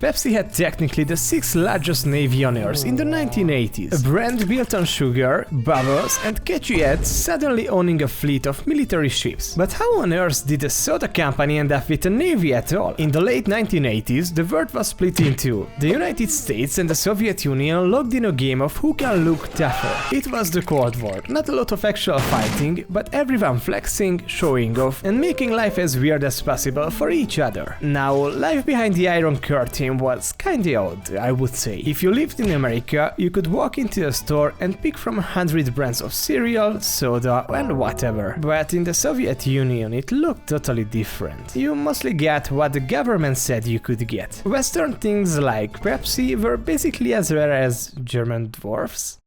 Pepsi had technically the 6th largest navy on Earth in the 1980s. A brand built on sugar, bubbles and catchy ads suddenly owning a fleet of military ships. But how on earth did a soda company end up with a navy at all? In the late 1980s, the world was split in two. The United States and the Soviet Union locked in a game of who can look tougher. It was the Cold War. Not a lot of actual fighting, but everyone flexing, showing off and making life as weird as possible for each other. Now, life behind the Iron Curtain was kinda odd, I would say. If you lived in America, you could walk into a store and pick from 100 brands of cereal, soda and whatever. But in the Soviet Union it looked totally different. You mostly get what the government said you could get. Western things like Pepsi were basically as rare as German dwarfs.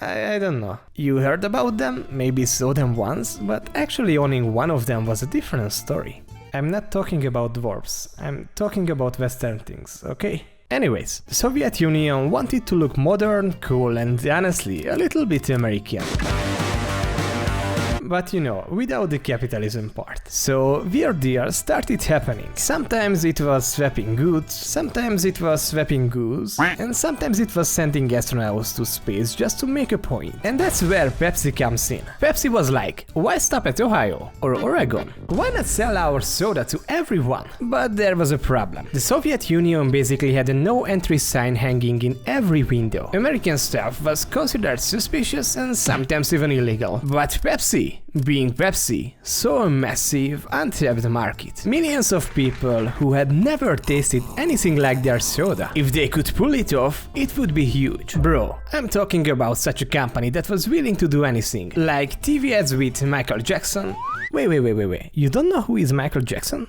I don't know. You heard about them, maybe saw them once, but actually owning one of them was a different story. I'm not talking about dwarfs, I'm talking about Western things, okay? Anyways, the Soviet Union wanted to look modern, cool and honestly a little bit American. But you know, without the capitalism part. So weird deals started happening. Sometimes it was swapping goods, sometimes it was swapping goose, and sometimes it was sending astronauts to space just to make a point. And that's where Pepsi comes in. Pepsi was like, why stop at Ohio or Oregon? Why not sell our soda to everyone? But there was a problem. The Soviet Union basically had a no entry sign hanging in every window. American stuff was considered suspicious and sometimes even illegal. But Pepsi, being Pepsi, saw a massive, untapped market. Millions of people who had never tasted anything like their soda. If they could pull it off, it would be huge. Bro, I'm talking about such a company that was willing to do anything. Like TV ads with Michael Jackson. Wait. You don't know who is Michael Jackson?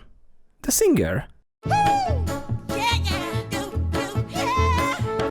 The singer?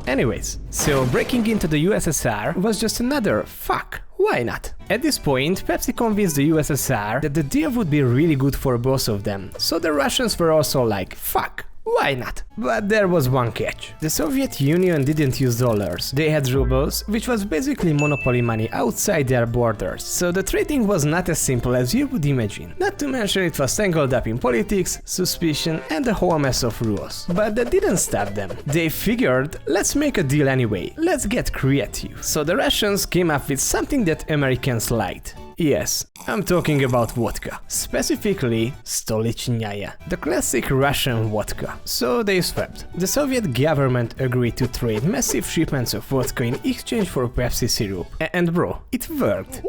Anyways, so breaking into the USSR was just another fuck. Why not? At this point, Pepsi convinced the USSR that the deal would be really good for both of them, so the Russians were also like, fuck, why not? But there was one catch. The Soviet Union didn't use dollars, they had rubles, which was basically monopoly money outside their borders, so the trading was not as simple as you would imagine. Not to mention it was tangled up in politics, suspicion and a whole mess of rules. But that didn't stop them. They figured, let's make a deal anyway, let's get creative. So the Russians came up with something that Americans liked. Yes, I'm talking about vodka, specifically Stolichnaya, the classic Russian vodka. So they swapped. The Soviet government agreed to trade massive shipments of vodka in exchange for Pepsi syrup. And bro, it worked.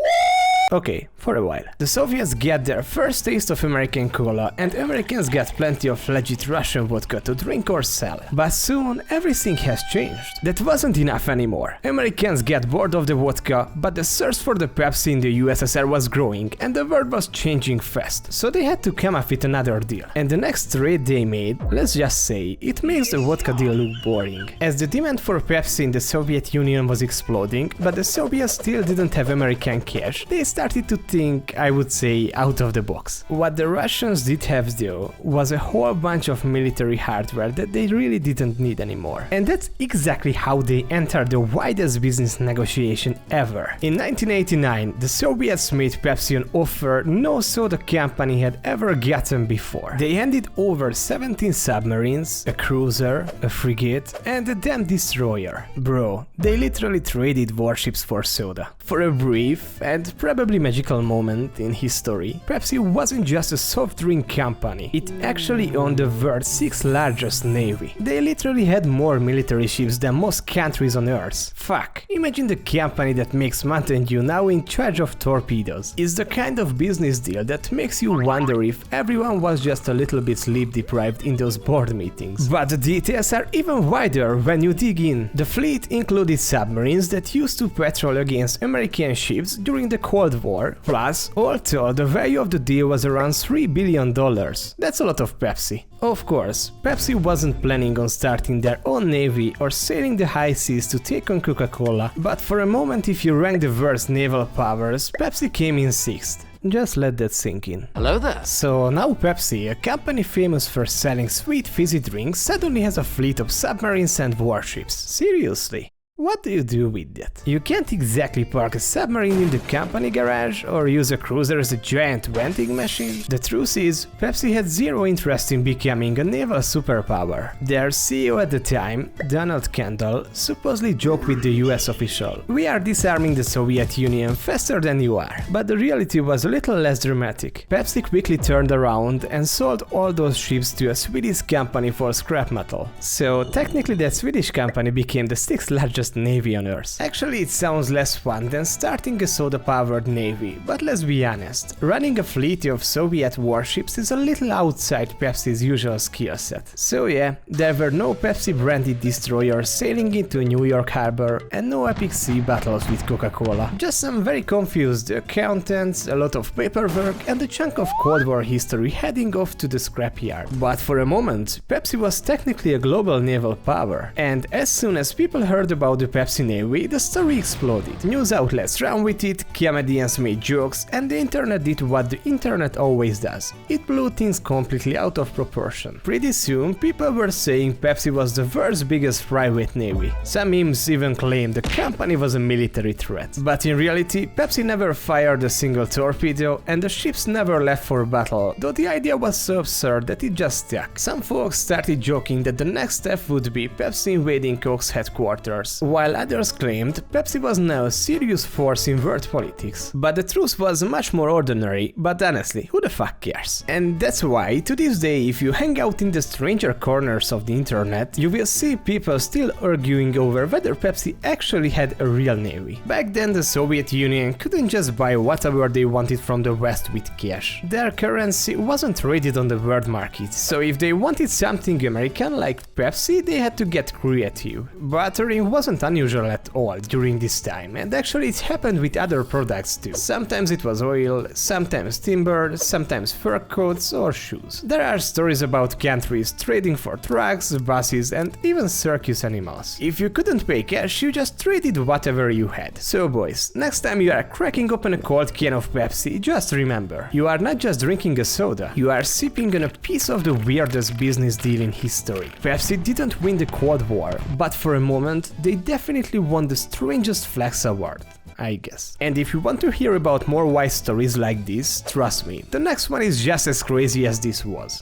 Okay, for a while. The Soviets got their first taste of American cola and Americans got plenty of legit Russian vodka to drink or sell. But soon everything has changed. That wasn't enough anymore. Americans got bored of the vodka, but the thirst for the Pepsi in the USSR was growing and the world was changing fast. So they had to come up with another deal. And the next trade they made, let's just say, it makes the vodka deal look boring. As the demand for Pepsi in the Soviet Union was exploding, but the Soviets still didn't have American cash, they started to think, I would say, out of the box. What the Russians did have though was a whole bunch of military hardware that they really didn't need anymore. And that's exactly how they entered the widest business negotiation ever. In 1989, the Soviets made Pepsi an offer no soda company had ever gotten before. They handed over 17 submarines, a cruiser, a frigate, and a damn destroyer. Bro, they literally traded warships for soda. For a brief and probably magical moment in history, Pepsi wasn't just a soft drink company, it actually owned the world's 6th largest navy. They literally had more military ships than most countries on Earth. Fuck, imagine the company that makes Mountain Dew now in charge of torpedoes. It's the kind of business deal that makes you wonder if everyone was just a little bit sleep deprived in those board meetings. But the details are even wider when you dig in. The fleet included submarines that used to patrol against American ships during the Cold War, plus, all told, the value of the deal was around $3 billion. That's a lot of Pepsi. Of course, Pepsi wasn't planning on starting their own navy or sailing the high seas to take on Coca-Cola, but for a moment if you rank the world's naval powers, Pepsi came in 6th. Just let that sink in. Hello there. So now Pepsi, a company famous for selling sweet fizzy drinks, suddenly has a fleet of submarines and warships. Seriously. What do you do with that? You can't exactly park a submarine in the company garage or use a cruiser as a giant vending machine. The truth is, Pepsi had zero interest in becoming a naval superpower. Their CEO at the time, Donald Kendall, supposedly joked with the US official, "We are disarming the Soviet Union faster than you are." But the reality was a little less dramatic. Pepsi quickly turned around and sold all those ships to a Swedish company for scrap metal. So technically that Swedish company became the 6th largest navy on Earth. Actually, it sounds less fun than starting a soda-powered navy, but let's be honest, running a fleet of Soviet warships is a little outside Pepsi's usual skill set. So yeah, there were no Pepsi-branded destroyers sailing into New York Harbor and no epic sea battles with Coca-Cola. Just some very confused accountants, a lot of paperwork, and a chunk of Cold War history heading off to the scrapyard. But for a moment, Pepsi was technically a global naval power, and as soon as people heard about the Pepsi Navy, the story exploded. News outlets ran with it, comedians made jokes, and the internet did what the internet always does. It blew things completely out of proportion. Pretty soon, people were saying Pepsi was the world's biggest private navy. Some memes even claimed the company was a military threat. But in reality, Pepsi never fired a single torpedo, and the ships never left for battle, though the idea was so absurd that it just stuck. Some folks started joking that the next step would be Pepsi invading Coke's headquarters, while others claimed Pepsi was now a serious force in world politics. But the truth was much more ordinary, but honestly, who the fuck cares? And that's why, to this day, if you hang out in the stranger corners of the internet, you will see people still arguing over whether Pepsi actually had a real navy. Back then, the Soviet Union couldn't just buy whatever they wanted from the West with cash. Their currency wasn't traded on the world market, so if they wanted something American like Pepsi, they had to get creative. Bartering wasn't unusual at all during this time, and actually it happened with other products too. Sometimes it was oil, sometimes timber, sometimes fur coats or shoes. There are stories about countries trading for trucks, buses, and even circus animals. If you couldn't pay cash, you just traded whatever you had. So boys, next time you are cracking open a cold can of Pepsi, just remember, you are not just drinking a soda, you are sipping on a piece of the weirdest business deal in history. Pepsi didn't win the Cold War, but for a moment, they definitely won the strangest flags award, I guess. And if you want to hear about more wise stories like this, trust me, the next one is just as crazy as this was.